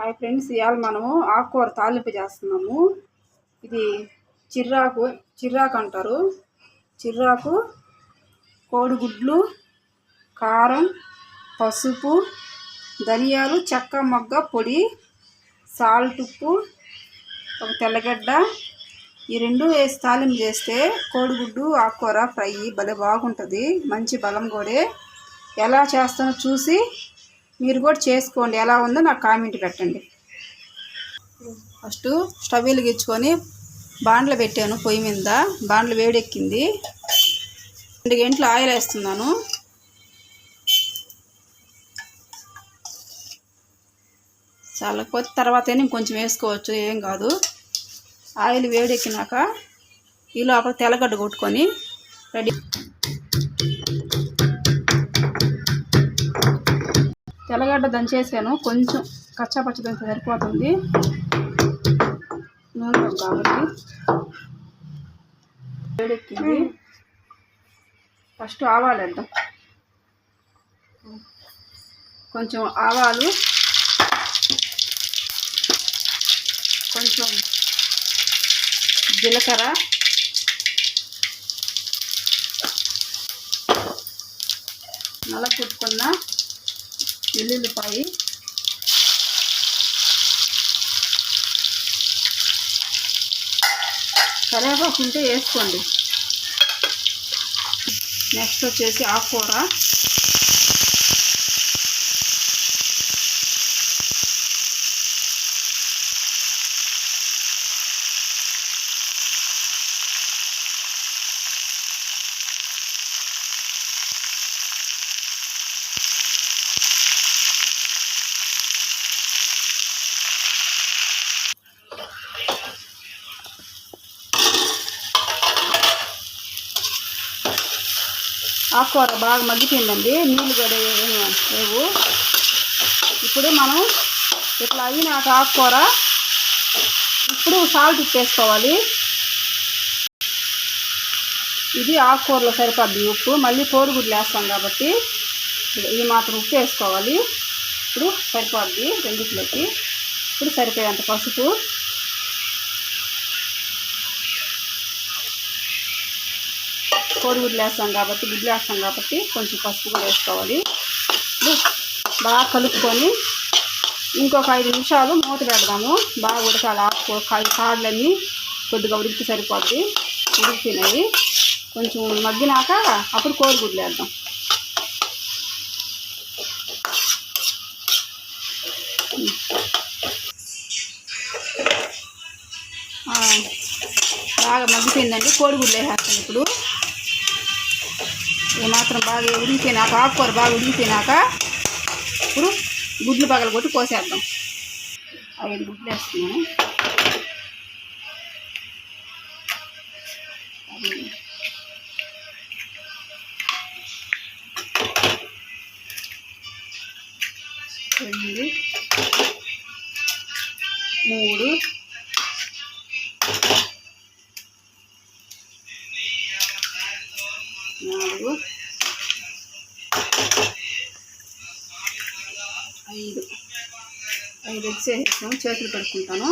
Hi friends, ఇవాళ మనము ఆకుకూర తాలింపు చేస్తున్నాము. ఇది చిర్రాకు అంటారు. చిర్రాకు, కోడిగుడ్లు, కారం, పసుపు, ధనియాలు, చెక్క మొగ్గ పొడి, సాల్ట్, ఉప్పు, ఒక తెల్లగడ్డ, ఈ రెండు వేసి తాలింపు చేస్తే కోడిగుడ్డు ఆకుకూర ఫ్రై భలే బాగుంటుంది. మంచి బలం కూడా. ఎలా చేస్తానో చూసి మీరు కూడా చేసుకోండి. ఎలా ఉందో నాకు కామెంట్ పెట్టండి. ఫస్ట్ స్టవ్ వెలిగించుకొని బాండ్లు పెట్టాను పొయ్యి మీద. బాండ్లు వేడెక్కింది. 2 గంటలు ఆయిల్ వేస్తున్నాను. చాలకపోతే తర్వాత ఇంకొంచెం వేసుకోవచ్చు, ఏం కాదు. ఆయిల్ వేడెక్కినాక ఈ లోపల తెల్లగడ్డ కొట్టుకొని రెడీ. తెల్లగడ్డ దంచేసాను. కొంచెం కచ్చాపచ్చ దంచి సరిపోతుంది నూనె కాబట్టి. వేడెక్కింది. ఫస్ట్ ఆవాలు వేద్దాం. కొంచెం ఆవాలు, కొంచెం జీలకర్ర, నలగొట్టుకున్న వెల్లుల్లిపాయి, కరివేపాకు ఉంటే వేసుకోండి. నెక్స్ట్ వచ్చేసి ఆకుకూర, ఆకుకూర బాగా మగ్గిపోయిందండి. నీళ్ళు కూడా లేవు. ఇప్పుడు మనం ఇట్లా అయినాక ఆకుకూర ఇప్పుడు సాల్ట్ ఉప్పు వేసుకోవాలి. ఇది ఆకుకూరలో సరిపోద్ది ఉప్పు. మళ్ళీ కోడిగుడ్లు వేస్తాం కాబట్టి ఇది మాత్రం ఉప్పు వేసుకోవాలి. ఇప్పుడు సరిపోద్ది రెండిట్లోకి. ఇప్పుడు సరిపోయేంత పసుపు, కోడిగుడ్లు వేస్తాం కాబట్టి గుడ్లు వేస్తాం కాబట్టి కొంచెం పసుపు కూడా వేసుకోవాలి. బాగా కలుపుకొని ఇంకొక 5 నిమిషాలు మూత పెడదాము. బాగా ఉడకాలి. ఆకుకూర కాళ్ళన్నీ కొద్దిగా ఉడికి సరిపోద్ది. ఉడికినాయి. కొంచెం మగ్గినాక అప్పుడు కోడిగుడ్లు వేద్దాం. బాగా మగ్గిపోయిందండి. కోడిగుడ్లు వేసేస్తాను ఇప్పుడు. ఏమాత్రం బాగా ఉడికిపోయినాక, ఆకుకూర బాగా ఉడికిపోయినాక ఇప్పుడు గుడ్లు పగలగొట్టి పోసేద్దాం. 5 గుడ్లు వేస్తున్నాను. రెండు, 3, 4, 5 ఎగ్స్ వేసేసాము. చేతులు కడుక్కుంటాను.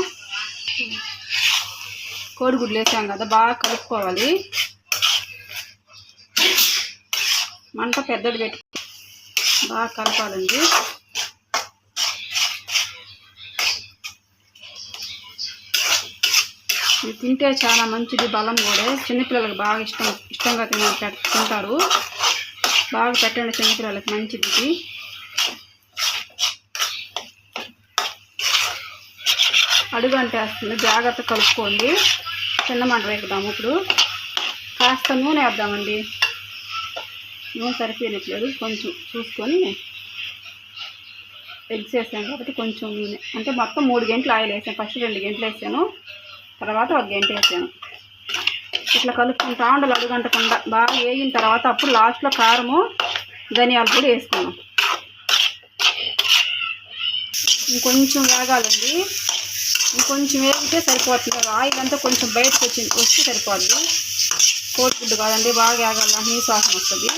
కోడిగుడ్లు వేసాం కదా, బాగా కలుపుకోవాలి. మంట పెద్దది పెట్టి బాగా కలపాలండి. ఇది తింటే చాలా మంచిది, బలం కూడా. చిన్నపిల్లలకు బాగా ఇష్టంగా తింటారు. బాగా పెట్టండి చిన్నపిల్లలకి, మంచిది ఇది. అడుగు అంటేస్తుంది, జాగ్రత్త కలుపుకోండి. చిన్న మంట వేద్దాము. ఇప్పుడు కాస్త నూనె వేద్దామండి. నూనె సరిపోయినట్లేదు, కొంచెం చూసుకొని. ఎగ్స్ వేసాను కాబట్టి కొంచెం నూనె, అంటే మొత్తం 3 గంటలు ఆయిల్ వేసాను. ఫస్ట్ 2 గంటలు వేసాను, తర్వాత 1 గంట వేసాను. ఇట్లా కలుపుకుంటా ఉండాలి అడుగంటకుండా. బాగా వేగిన తర్వాత అప్పుడు లాస్ట్లో కారము, ధనియాలు పొడి వేసుకున్నాం. ఇంకొంచెం వేగాలండి. ఇంకొంచెం వేగితే సరిపోతుంది. ఆయిల్ అంతా కొంచెం బయటకు వస్తే సరిపోద్ది. కోడిగుడ్డు కాదండి, బాగా వేగాల, నీసు వాసన వస్తుంది.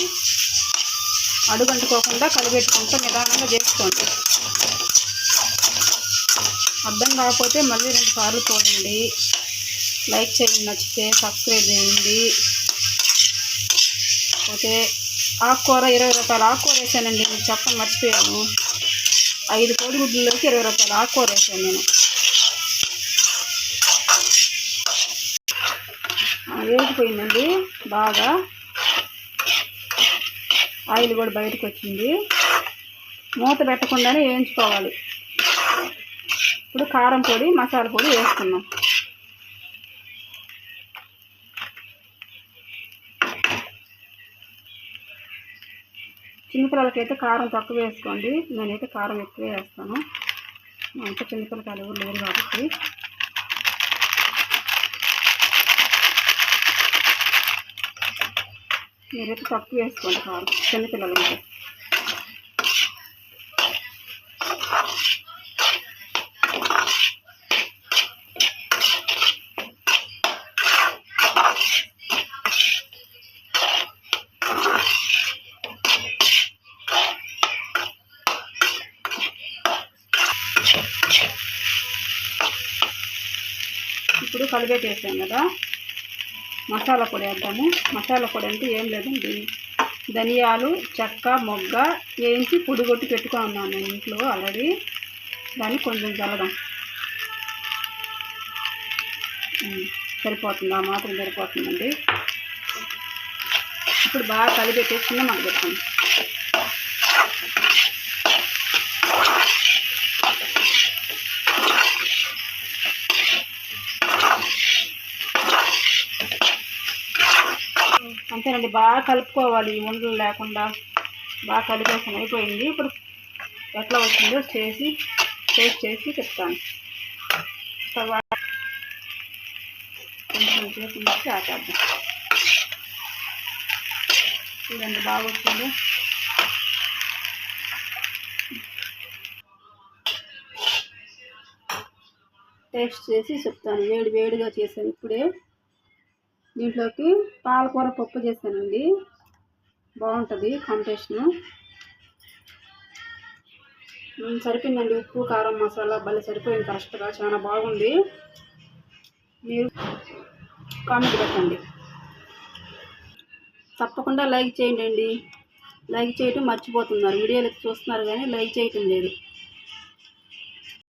అడుగంటుకోకుండా కలిపెట్టుకుంటూ నిదానంగా చేసుకోండి. అర్థం కాకపోతే మళ్ళీ 2 సార్లు చూడండి. లైక్ చేయండి, నచ్చితే సబ్స్క్రైబ్ చేయండి. ఓకే, ఆకుకూర 20 రకాల ఆకుకూర వేసానండి. మీకు చెప్పని మర్చిపోయాను. 5 కోడిగుడ్లలోకి 20 రకాల ఆకుకూర వేసాను నేను. వేగిపోయిందండి బాగా. ఆయిల్ కూడా బయటకు వచ్చింది. మూత పెట్టకుండానే వేయించుకోవాలి. ఇప్పుడు కారం పొడి, మసాలా పొడి వేసుకున్నాం. చిన్నపిల్లలకైతే కారం తక్కువ వేసుకోండి. నేనైతే కారం ఎక్కువ వేస్తాను. అంత చిన్నపిల్లకాయలు ఎవరు లేరు కాబట్టి. మీరైతే తక్కువ వేసుకోండి కారం చిన్నపిల్లలు ఉంటే. ఇప్పుడు కలిపెట్టేసాం కదా, మసాలా పొడి వేద్దాము. మసాలా పొడి అంటే ఏం లేదండి, ధనియాలు, చెక్క, మొగ్గ వేయించి పొడి కొట్టి పెట్టుకున్నాను నేను ఇంట్లో ఆల్రెడీ. దాన్ని కొంచెం చల్లదాం. సరిపోతుంది, ఆ మాత్రం సరిపోతుందండి. ఇప్పుడు బాగా కలిపెట్టేసుకుని మనకు పెట్టండి. అంతేనండి, బాగా కలుపుకోవాలి ఉండలు లేకుండా. బాగా కలిపేసాను, అయిపోయింది. ఇప్పుడు ఎట్లా వచ్చిందో టేస్ట్ చేసి చెప్తాను. తర్వాత కొంచెం చేసి మిక్స్ ఆటేద్దాం. చూడండి బాగా వచ్చింది. టేస్ట్ చేసి చెప్తాను. వేడిగా చేశాను ఇప్పుడే. దీంట్లోకి పాలకూర పప్పు చేశానండి, బాగుంటుంది కాంబినేషను. సరిపోయిందండి, ఉప్పు, కారం, మసాలా భలే సరిపోయింది కరెక్ట్గా, చాలా బాగుంది. మీరు కామెంట్ పెట్టండి. తప్పకుండా లైక్ చేయండి. లైక్ చేయటం మర్చిపోతున్నారు. వీడియోలు చూస్తున్నారు కానీ లైక్ చేయటం లేదు.